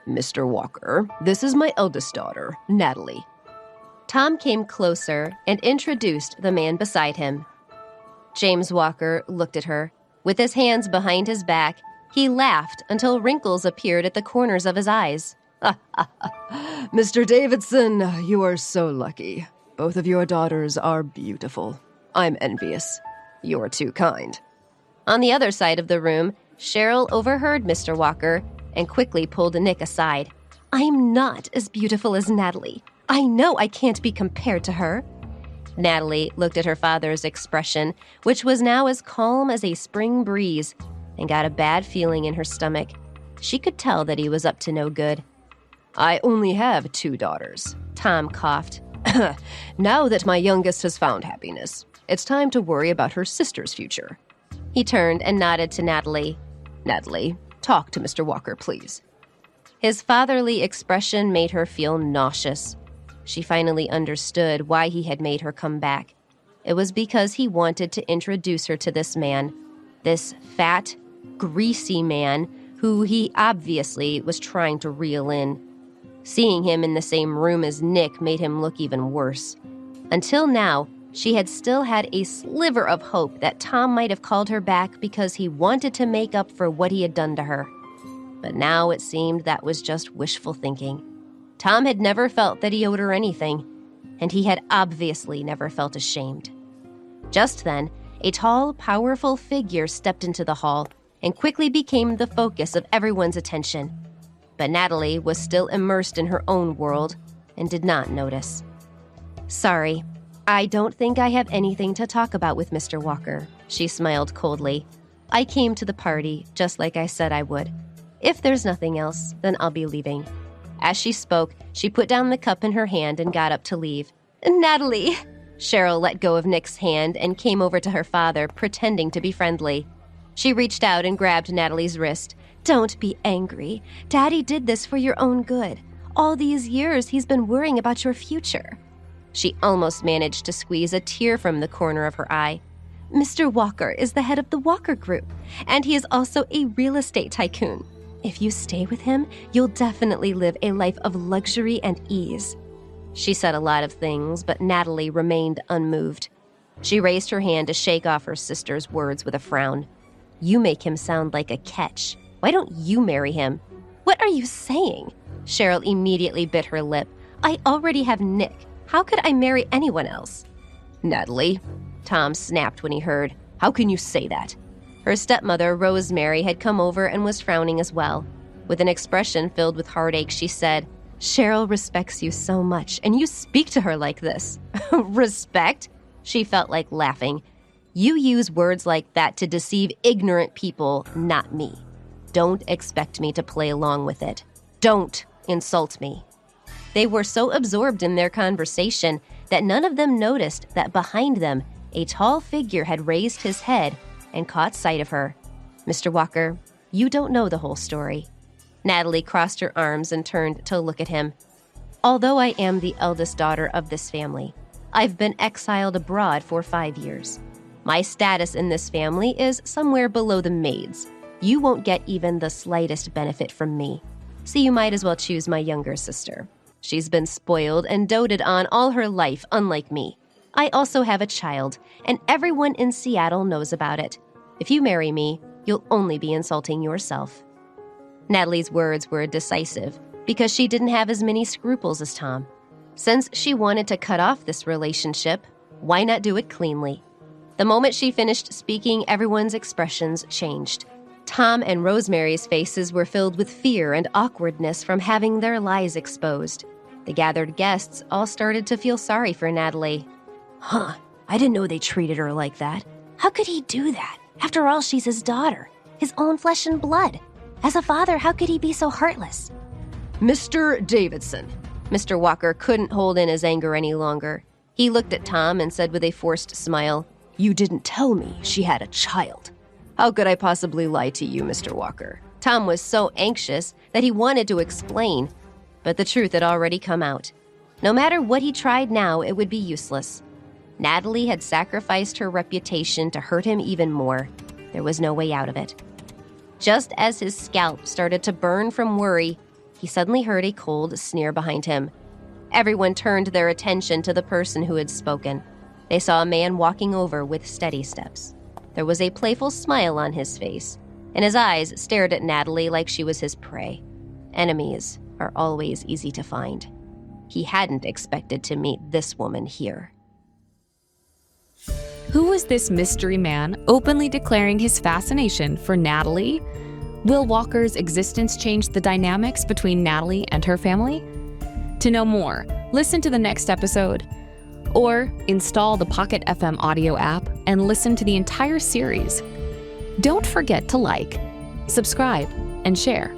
Mr. Walker, this is my eldest daughter, Natalie. Tom came closer and introduced the man beside him. James Walker looked at her. With his hands behind his back, he laughed until wrinkles appeared at the corners of his eyes. Mr. Davidson, you are so lucky. Both of your daughters are beautiful. I'm envious. You're too kind. On the other side of the room, Cheryl overheard Mr. Walker and quickly pulled Nick aside. I'm not as beautiful as Natalie. I know I can't be compared to her. Natalie looked at her father's expression, which was now as calm as a spring breeze, and got a bad feeling in her stomach. She could tell that he was up to no good. I only have 2 daughters. Tom coughed. Now that my youngest has found happiness, it's time to worry about her sister's future. He turned and nodded to Natalie. Natalie, talk to Mr. Walker, please. His fatherly expression made her feel nauseous. She finally understood why he had made her come back. It was because he wanted to introduce her to this man, this fat, greasy man who he obviously was trying to reel in. Seeing him in the same room as Nick made him look even worse. Until now, she had still had a sliver of hope that Tom might have called her back because he wanted to make up for what he had done to her. But now it seemed that was just wishful thinking. Tom had never felt that he owed her anything, and he had obviously never felt ashamed. Just then, a tall, powerful figure stepped into the hall and quickly became the focus of everyone's attention. But Natalie was still immersed in her own world and did not notice. Sorry, I don't think I have anything to talk about with Mr. Walker, she smiled coldly. I came to the party just like I said I would. If there's nothing else, then I'll be leaving. As she spoke, she put down the cup in her hand and got up to leave. Natalie! Cheryl let go of Nick's hand and came over to her father, pretending to be friendly. She reached out and grabbed Natalie's wrist. Don't be angry. Daddy did this for your own good. All these years, he's been worrying about your future. She almost managed to squeeze a tear from the corner of her eye. Mr. Walker is the head of the Walker Group, and he is also a real estate tycoon. If you stay with him, you'll definitely live a life of luxury and ease. She said a lot of things, but Natalie remained unmoved. She raised her hand to shake off her sister's words with a frown. You make him sound like a catch. Why don't you marry him? What are you saying? Cheryl immediately bit her lip. I already have Nick. How could I marry anyone else? Natalie, Tom snapped when he heard. How can you say that? Her stepmother, Rosemary, had come over and was frowning as well. With an expression filled with heartache, she said, Cheryl respects you so much, and you speak to her like this. Respect? She felt like laughing. You use words like that to deceive ignorant people, not me. Don't expect me to play along with it. Don't insult me. They were so absorbed in their conversation that none of them noticed that behind them, a tall figure had raised his head and caught sight of her. Mr. Walker, you don't know the whole story. Natalie crossed her arms and turned to look at him. Although I am the eldest daughter of this family, I've been exiled abroad for 5 years. My status in this family is somewhere below the maids. You won't get even the slightest benefit from me. So you might as well choose my younger sister. She's been spoiled and doted on all her life, unlike me. I also have a child, and everyone in Seattle knows about it. If you marry me, you'll only be insulting yourself. Natalie's words were decisive because she didn't have as many scruples as Tom. Since she wanted to cut off this relationship, why not do it cleanly? The moment she finished speaking, everyone's expressions changed. Tom and Rosemary's faces were filled with fear and awkwardness from having their lies exposed. The gathered guests all started to feel sorry for Natalie. I didn't know they treated her like that. How could he do that? After all, she's his daughter, his own flesh and blood. As a father, how could he be so heartless? Mr. Davidson. Mr. Walker couldn't hold in his anger any longer. He looked at Tom and said with a forced smile, You didn't tell me she had a child. How could I possibly lie to you, Mr. Walker? Tom was so anxious that he wanted to explain, but the truth had already come out. No matter what he tried now, it would be useless. Natalie had sacrificed her reputation to hurt him even more. There was no way out of it. Just as his scalp started to burn from worry, He suddenly heard a cold sneer behind him. Everyone turned their attention to the person who had spoken. They saw a man walking over with steady steps. There was a playful smile on his face, and his eyes stared at Natalie like she was his prey. Enemies are always easy to find. He hadn't expected to meet this woman here. Who was this mystery man openly declaring his fascination for Natalie? Will Walker's existence change the dynamics between Natalie and her family? To know more, listen to the next episode, or install the Pocket FM audio app and listen to the entire series. Don't forget to like, subscribe, and share.